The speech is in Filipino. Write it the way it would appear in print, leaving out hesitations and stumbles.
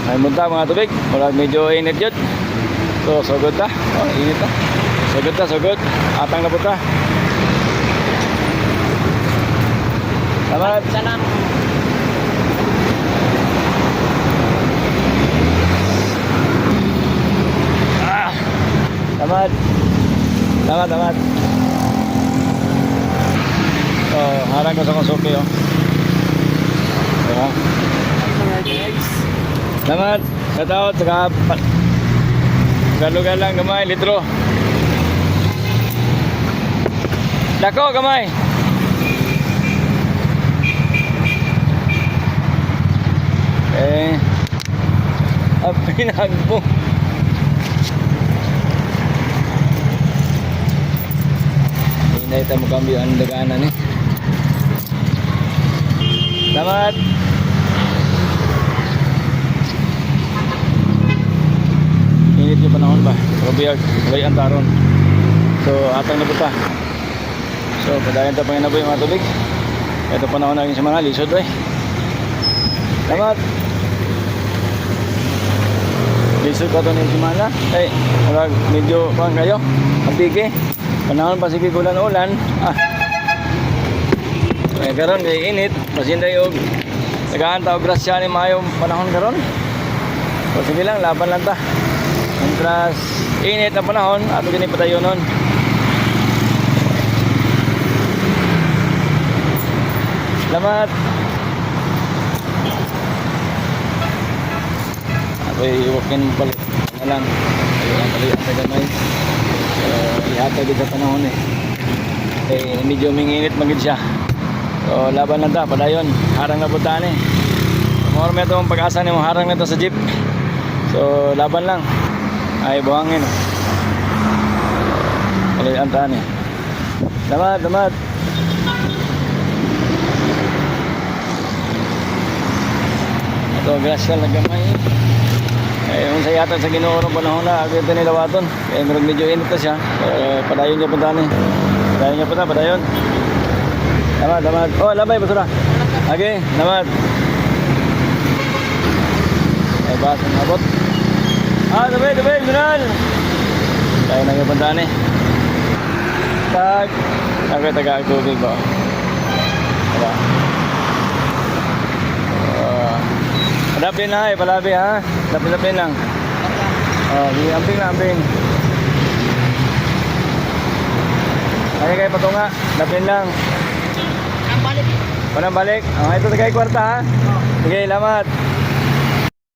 Ay munta mga tubig. Murag medyo init yun. So, sugod ta. Oh, init ta. Sugod ta, sugod. Atang na po ta. Salamat. Salam. Salamat. Salamat, salamat. Oh, harang ko sa konsuki, oh. Diba? Mga guys. Salamat. Kataot, saka galugan lang gamay, litro. Dako, gamay. Pinagbo. Hinay tayo mo kambyo ang daganan eh. Salamat. Init yung panahon ba? Robiyag, may antaron. So, atang na buta. So, padayan tayo panginaboy mga tubig. Ito panahon natin sa mga lisod eh. Salamat. Lisod pa ito na yung simana. Ay, medyo pang kayo. Mapiki. Panahon pa sige ulan-ulan. Ay, karon kay init. Masinda yung nag-aanta o grasya ni mayong panahon karon. So, sige lang, laban lang ta. Antras init na panahon, ato gini patayo nun. Salamat. Ako'y iwakin palit na lang. Ayun, palit ang gamay. Ihata din sa panahon eh. Medyo minginit magid siya. So laban lang ta, padayon. Harang na putaan eh. More may itong pag-asa ni mo, harang na ito sa jeep. So laban lang. Ay buhangin. Palit ang taan eh. Salamat, salamat. Ito, grasya na gamay. Yung sa yata sa Ginoo panahon na agad ito nilawaton. Kaya medyo init na siya. Padayon niya punta ni. Padayon niya punta, padayon. Salamat, salamat. Oh, labay, basura. Okay, salamat. Ay, basang abot. Dabay, minal. Tayo na yung punta ni. Tag. Ako taga-tubig ba? Diba? Padapin na palabi ha. Lapin lang. Oh, amping na, amping. Kaya kayo patunga. Lapin lang. Ang balik. Panang balik. Oh, ito tagay kwarta ha. Sige, salamat.